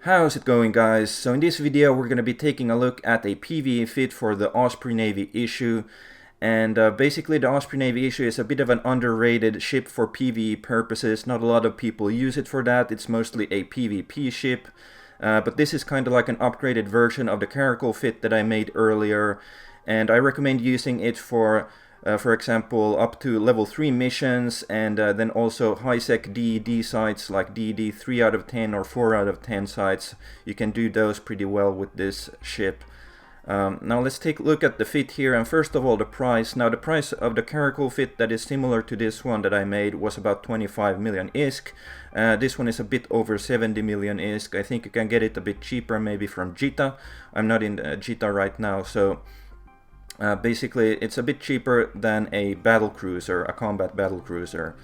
How's it going, guys? So in this video we're going to be taking a look at a PVE fit for the Osprey Navy Issue. And basically the Osprey Navy Issue is a bit of an underrated ship for PVE purposes. Not a lot of people use it for that. It's mostly a PvP ship. But this is kind of like an upgraded version of the Caracal fit that I made earlier. And I recommend using it for example, up to level 3 missions, and then also Highsec DED sites like DED 3 out of 10 or 4 out of 10 sites. You can do those pretty well with this ship. Now let's take a look at the fit here, and first of all the price. Now the price of the Caracal fit that is similar to this one that I made was about 25 million ISK. This one is a bit over 70 million ISK. I think you can get it a bit cheaper, maybe from Jita. I'm not in Jita right now, so basically it's a bit cheaper than a battle cruiser, a combat battle cruiser.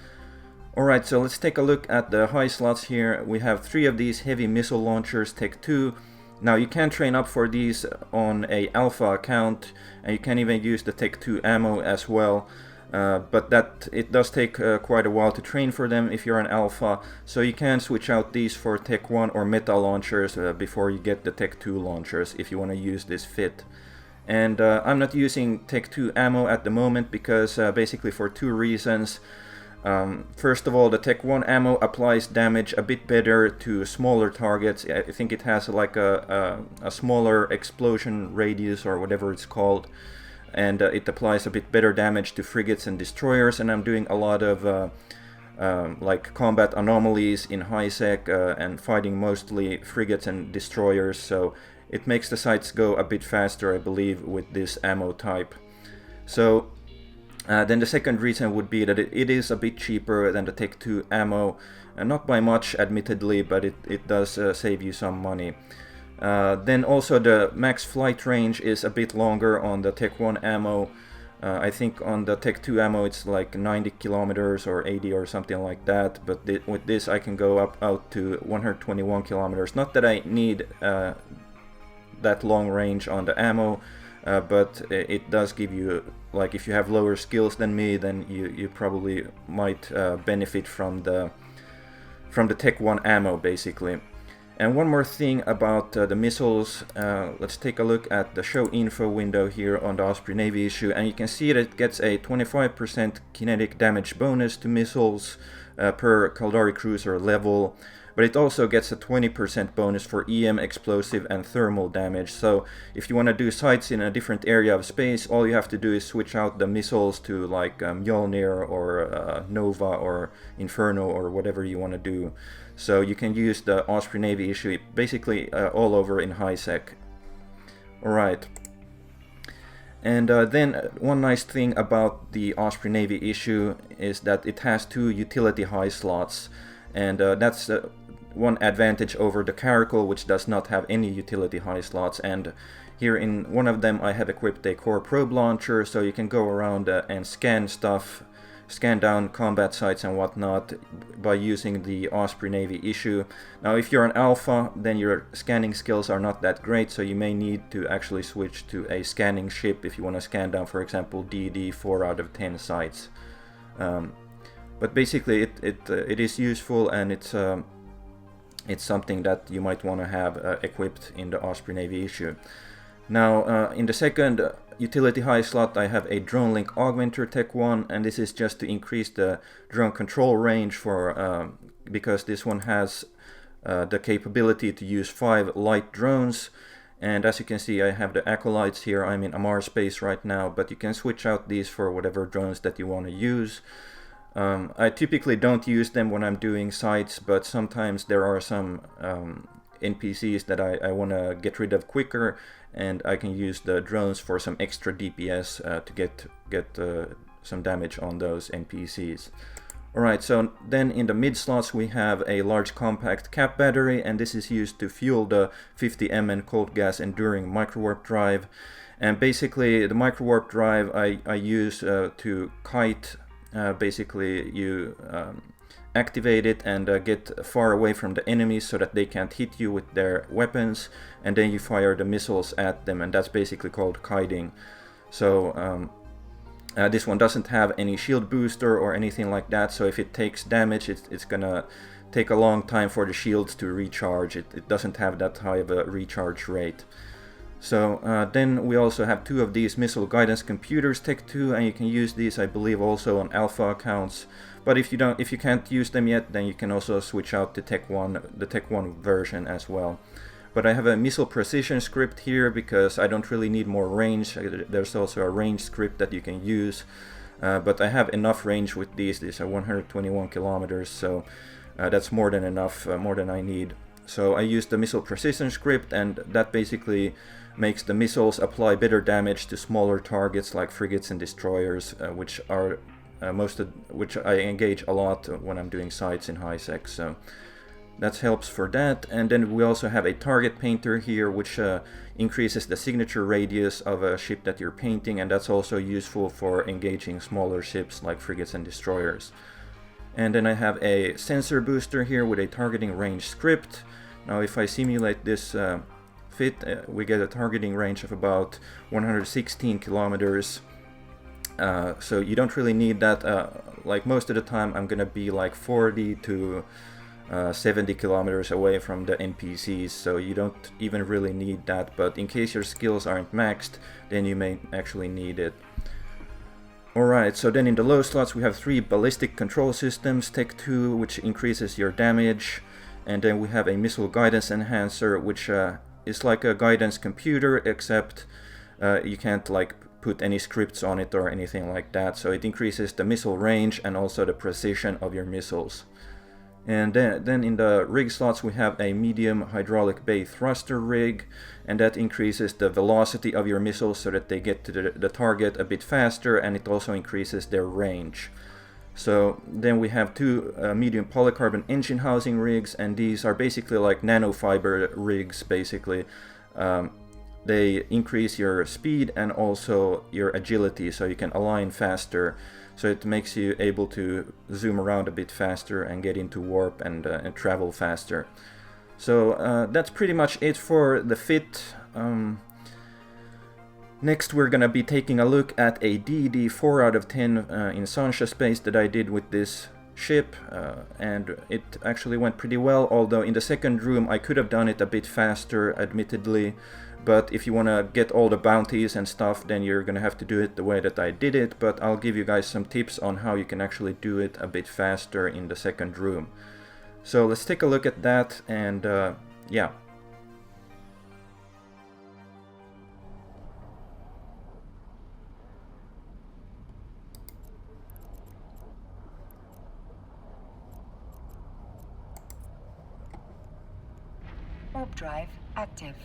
Alright, so let's take a look at the high slots here. We have 3 of these heavy missile launchers, Tech 2. Now you can train up for these on a alpha account, and you can even use the Tech 2 ammo as well. But it does take quite a while to train for them if you're an alpha, so you can switch out these for Tech 1 or meta launchers before you get the Tech 2 launchers if you want to use this fit. And I'm not using Tech 2 ammo at the moment because basically for 2 reasons. First of all, the Tech 1 ammo applies damage a bit better to smaller targets. I think it has like a smaller explosion radius or whatever it's called. And it applies a bit better damage to frigates and destroyers. And I'm doing a lot of like combat anomalies in Highsec and fighting mostly frigates and destroyers. So it makes the sights go a bit faster, I believe, with this ammo type. So then the second reason would be that it is a bit cheaper than the Tech 2 ammo. Not by much, admittedly, but it does save you some money. Then also the max flight range is a bit longer on the Tech 1 ammo. I think on the Tech 2 ammo it's like 90 kilometers or 80 or something like that. But with this I can go out to 121 kilometers. Not that I need that long range on the ammo, but it does give you, like, if you have lower skills than me, then you probably might benefit from the Tech 1 ammo basically. And one more thing about the missiles, let's take a look at the show info window here on the Osprey Navy Issue, and you can see that it gets a 25% kinetic damage bonus to missiles per Caldari cruiser level. But it also gets a 20% bonus for EM, explosive and thermal damage. So if you want to do sights in a different area of space, all you have to do is switch out the missiles to like Mjolnir or Nova or Inferno or whatever you want to do. So you can use the Osprey Navy Issue basically all over in Highsec. Alright. And then one nice thing about the Osprey Navy Issue is that it has 2 utility high slots. And that's one advantage over the Caracal, which does not have any utility high slots. And here in one of them I have equipped a core probe launcher, so you can go around and scan stuff, scan down combat sites and whatnot by using the Osprey Navy Issue. Now if you're an alpha, then your scanning skills are not that great, so you may need to actually switch to a scanning ship if you want to scan down, for example, DD 4 out of 10 sites. But basically it is useful, and it's something that you might want to have equipped in the Osprey Navy Issue. Now in the second utility high slot I have a Drone Link Augmenter Tech 1, and this is just to increase the drone control range for because this one has the capability to use 5 light drones. And as you can see, I have the Acolytes here. I'm in Amar space right now, but you can switch out these for whatever drones that you want to use. I typically don't use them when I'm doing sites, but sometimes there are some NPCs that I want to get rid of quicker, and I can use the drones for some extra DPS to get some damage on those NPCs. Alright, so then in the mid slots we have a large compact cap battery, and this is used to fuel the 50 mN cold gas enduring microwarp drive. And basically the microwarp drive I use to kite. Basically you activate it and get far away from the enemies so that they can't hit you with their weapons, and then you fire the missiles at them, and that's basically called kiting. So this one doesn't have any shield booster or anything like that, so if it takes damage it's gonna take a long time for the shields to recharge. It doesn't have that high of a recharge rate. So then we also have 2 of these missile guidance computers, Tech 2, and you can use these, I believe, also on alpha accounts. But if you can't use them yet, then you can also switch out to the Tech 1 version as well. But I have a missile precision script here because I don't really need more range. There's also a range script that you can use. But I have enough range with these. These are 121 kilometers, so that's more than enough, more than I need. So I use the missile precision script, and that basically makes the missiles apply better damage to smaller targets like frigates and destroyers, which are which I engage a lot when I'm doing sites in Highsec. So that helps for that. And then we also have a target painter here, which increases the signature radius of a ship that you're painting, and that's also useful for engaging smaller ships like frigates and destroyers. And then I have a sensor booster here with a targeting range script. Now if I simulate this fit, we get a targeting range of about 116 kilometers. So you don't really need that. Like most of the time I'm gonna be like 40 to 70 kilometers away from the NPCs, so you don't even really need that, but in case your skills aren't maxed, then you may actually need it. Alright, so then in the low slots we have 3 ballistic control systems, Tech 2, which increases your damage, and then we have a missile guidance enhancer, which is like a guidance computer, except you can't like put any scripts on it or anything like that, so it increases the missile range and also the precision of your missiles. And then in the rig slots we have a medium hydraulic bay thruster rig, and that increases the velocity of your missiles so that they get to the target a bit faster, and it also increases their range. So then we have 2 medium polycarbon engine housing rigs, and these are basically like nanofiber rigs basically. They increase your speed and also your agility, so you can align faster. So it makes you able to zoom around a bit faster and get into warp and travel faster. So that's pretty much it for the fit. Next we're gonna be taking a look at a DED 4 out of 10 in Sansha space that I did with this ship, and it actually went pretty well, although in the second room I could have done it a bit faster, admittedly. But if you want to get all the bounties and stuff, then you're going to have to do it the way that I did it. But I'll give you guys some tips on how you can actually do it a bit faster in the second room. So let's take a look at that, and yeah. Warp drive active.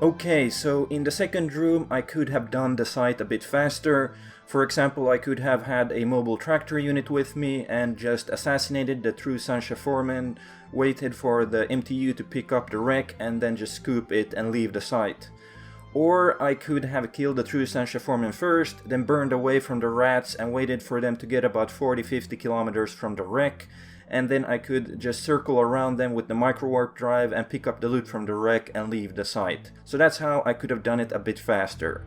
Okay, so in the second room I could have done the site a bit faster. For example, I could have had a mobile tractor unit with me and just assassinated the true Sansha foreman, waited for the MTU to pick up the wreck and then just scoop it and leave the site. Or I could have killed the true Sansha foreman first, then burned away from the rats and waited for them to get about 40-50 kilometers from the wreck, and then I could just circle around them with the microwarpdrive and pick up the loot from the wreck and leave the site. So that's how I could have done it a bit faster.